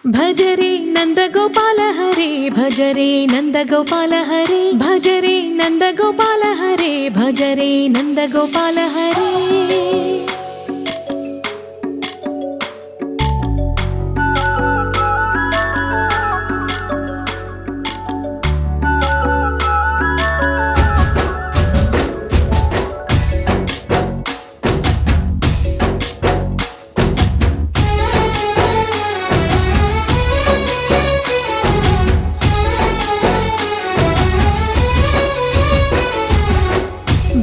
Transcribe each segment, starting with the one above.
భజరే నందగోపాల హరే భజరే నందగోపాల హరే భజరే నందగోపాల హరే భజరే నందగోపాల హరే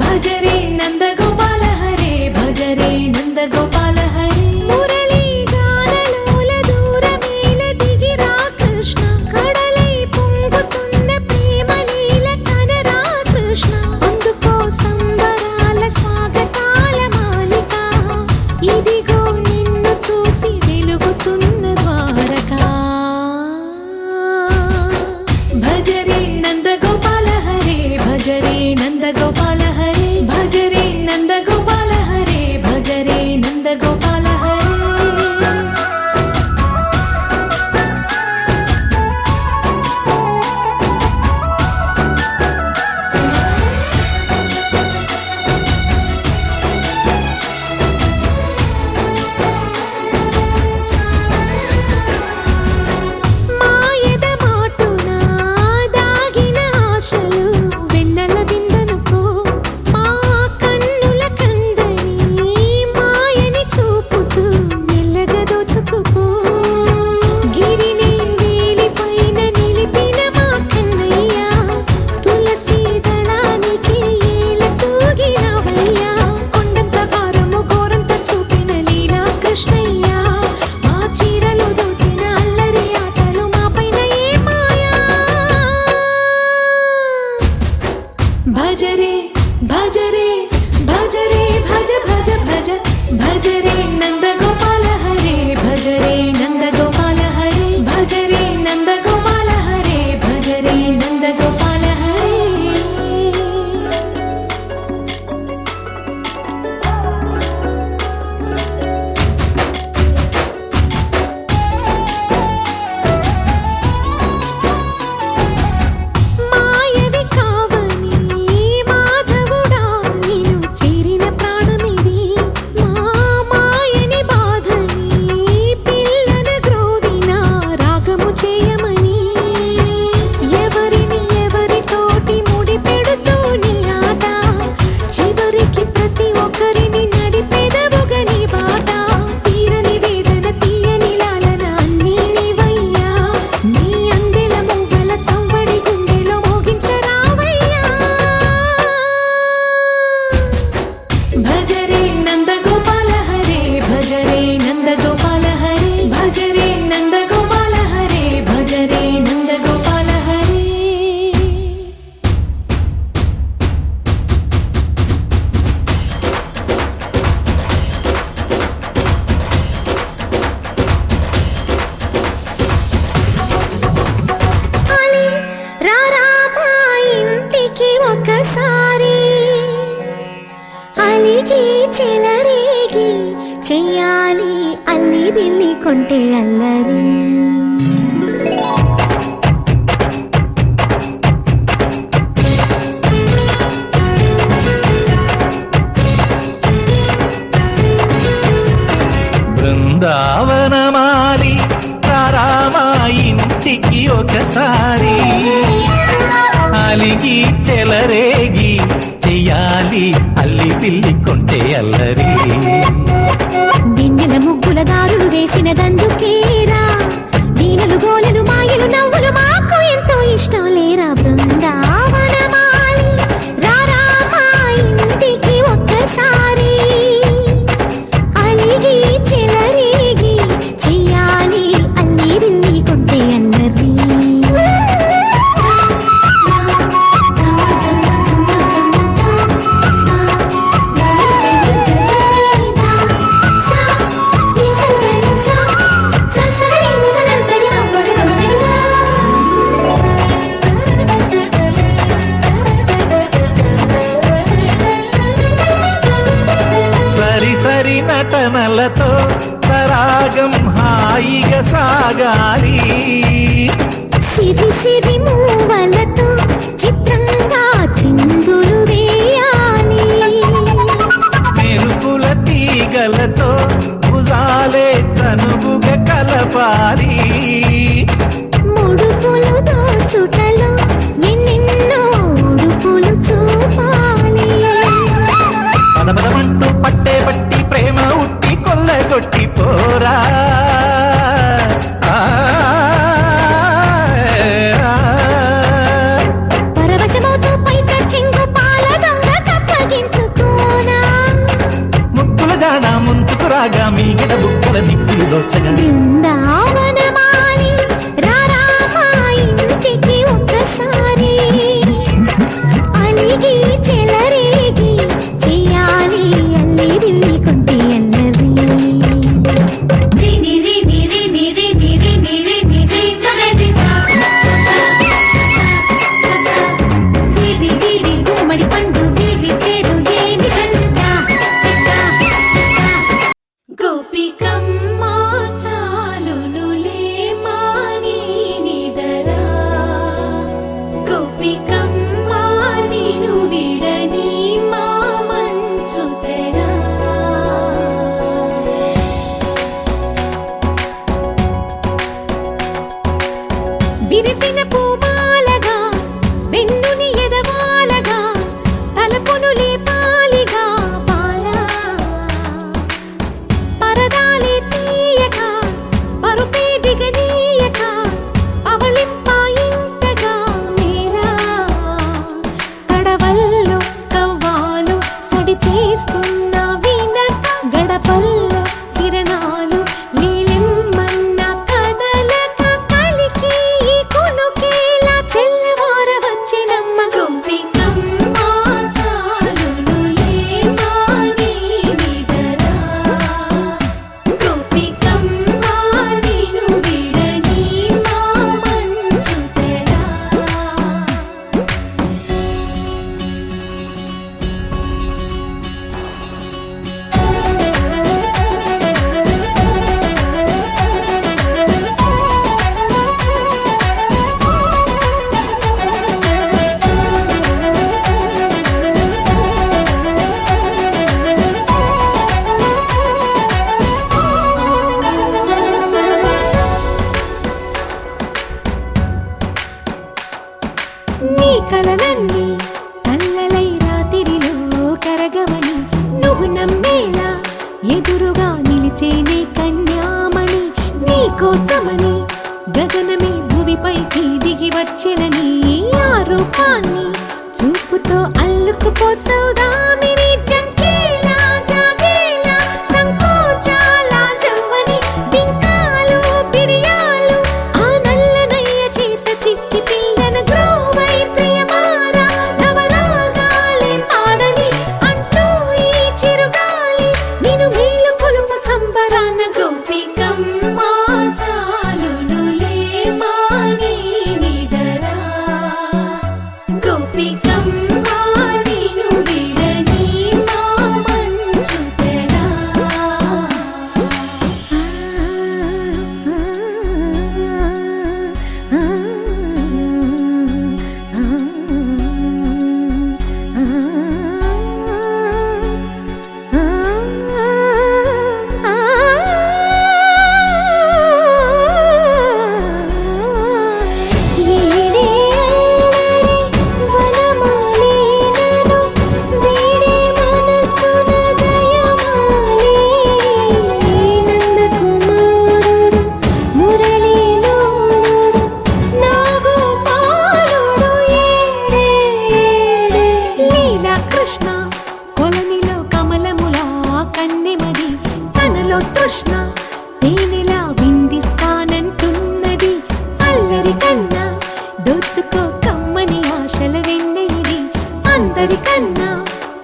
భజరే నందగోపాల హరే భజరే నందగోపాల హరే మురళీ గానలోల దూరమేల దిగిరా కృష్ణ కడలై పొంగుతున్న ప్రేమ లీల కనరా కృష్ణ అందుకో సంబరాల స్వాగతాల మాలిక ఇదిగో నిన్ను చూసి వెలుగుతున్న ద్వారకా భజరే నందగోపాల హరే భజరే నందగోపాల హరే భజరే నందగోపాల హరే భజరే నందగోపాల హరే మాయద మాటున దాగిన ఆశలు వెన్నెల బిందెనుకో మా కన్నుల కందని మాయని చూపుతూ మెల్లగా దోచుకుపో గిరిని వేలిపైన నిలిపిన మా కన్నయ్య తులసి దళానికి ఏల తూగినవయ్యా కొండంత భారము గోరంత చూపిన లీలా కృష్ణయ్య మా చీరలు దోచిన అల్లరి ఆటలు మా పైన ఏ మాయా భజరే భజరే భజరే భజ భజ భజ భజరే నందగోపాల హరే భజరే నందగోపాల హరే భజరే నందగోపాల హరే భజరే నందగోపాల హరే మాయవి కావని మాధవుడా నీను చేరిన ప్రాణమిది మా మాయని బాధని పిల్లన గ్రోవిన రాగము చేయమని ఎవరిని ఎవరితోటి ముడిపెడుతూ నీ ఆట చివరికి ప్రతి ఒక్కరిని నడిపెదవుగా నీ బాట తీరని వేదన తీయని లాలన అన్నీ నీవయ్యా నీ అందెల మూగల సంవడి గుండెలో మోగించరావయ్యా భజరే నందగోపాల హరే భజరే నందగోపాల హరే భజరే నందగోపాల హరే భజరే నందగోపాల హరే అలి రారా మా ఇంటికి ఒకసారి అలిగి చెలరేగి చెయ్యాలి అల్లి బిల్లి కొంటే అల్లరి బృందావనమాలి రారామా ఇంటికి ఒకసారి అలిగి చెలరేగి చెయ్యాలి అల్లి పిల్లి కొంటే అల్లరి వెన్నెల ముగ్గుల దారులు వేసిన దందుకేరా దీనలు గోలెలు మాయలు నవ్వులు మాకు ఎంతో ఇష్టం లేరా బృందావనమాలి రారా మా ఇంటికి ఒక్కసారి అలిగి చెలరేగి చెయ్యాలి అల్లి బిల్లి కొంటే అన్నది సరాగం హాయిగా సాగాలి. సిరి సిరి మూవలతో చిత్రంగా చిందులు వేయాలి. మెరుపుల తీగలతో భుజాలే చనువుగా కలపాలి. ముడుపులు దోచుటలో ఎన్నెన్నో ఉడుపులు చూపాలి. పదపదమంటూ పట్టే పట్టి ప్రేమ ఉట్టి కొల్లగొట్టి పోరా. పరవశమవుతూ పైట చింగు పాల దొంగ కప్పగించుకోనా. ముక్కుల జాడ ముందుకు రాగా మీగడ బుక్కల దిక్కులు దోచగా బృందావనమాలి రారా మా ఇంటికి ఒక్కసారి. అలిగి చెలరేగి చెయ్యాలి అల్లి బిల్లి కొంటి అల్లరి. గుమ్మడి పండు వీరి పేరు ఏమి కంట. గోపికమ్మ చాలునులే మాని నిదరా. గోపికమ్మ నిను విడని మా మంచు తెరా. విరిసిన పూమాలగా వెన్నుని ఎదవాలగా తలపును లేపాలిగా బాలా. పరదాలే తీయక పరుపే దిగనీయక పవళింపాయింతగా మేరా. కడవల్లో కవ్వాలు సడి చేస్తున్న వినక గడపల్లో కిరణాలు నీలిమ్మన్న కదలక కలికి ఈ కొనుకేలా తెల్లవార వచ్చినమ్మ. గోపికమ్మ చాలునులే మాని నిదరా. గోపికమ్మ నిను విడని మా మంచు తెరా. నీ కలలన్నీ కల్లలై రాత్రిలో కరగవని నువ్వు నమ్మేలా ఎదురుగా నిలిచేనే కన్యామణి. నీ కోసమని గగనమే భువిపైకి దిగి వచ్చెనని ఆ రూపాన్ని చూపుతో అల్లుకుపోసౌదామిని. జంకేలా జాగేలా సంకోచాల జవ్వని బింకాలు బిరియాలు ఆ నల్లనయ్య చేత చిక్కి పిల్లన గ్రోవై ప్రియమారా. నవరాగాలే పాడని అంటూ ఈ చిరుగాలి నిన్ను వీలు కొలుపు సంబరాన. గోపికమ్మ చాలునులే మాని నిదరా. గోపికమ్మ నిను విడని మా మంచు తెరా. తృష్ణ తేనెలా విందిస్తానంటున్నది. అల్లరి కన్నా దోచుకో కమ్మని ఆశల వెన్నెయిది. అందరికన్నా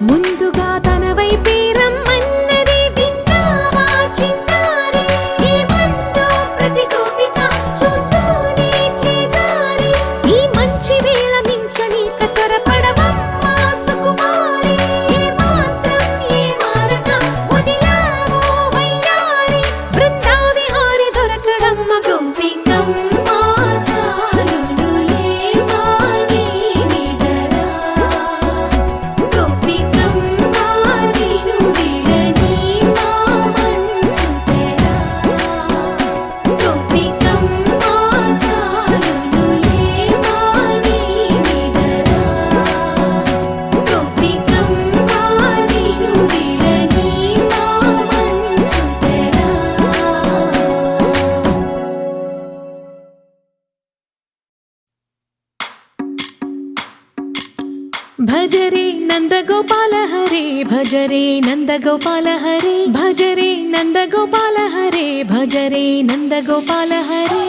ముందుగా తన వైపే రమ్మన్నది. విన్నావా చిన్నారి ఏమందో ప్రతి గోపిక చూస్తూనే చేజారి. ఈ మంచి వేళ మించని కతరపడవమ్మా సుకుమారి. ఏ మాత్రం ఏ మారక వదిలావో వయ్యారి. భజరే నందగోపాల హరే భజరే నందగోపాల హరే భజరే నందగోపాల హరే భజరే నందగోపాల హరే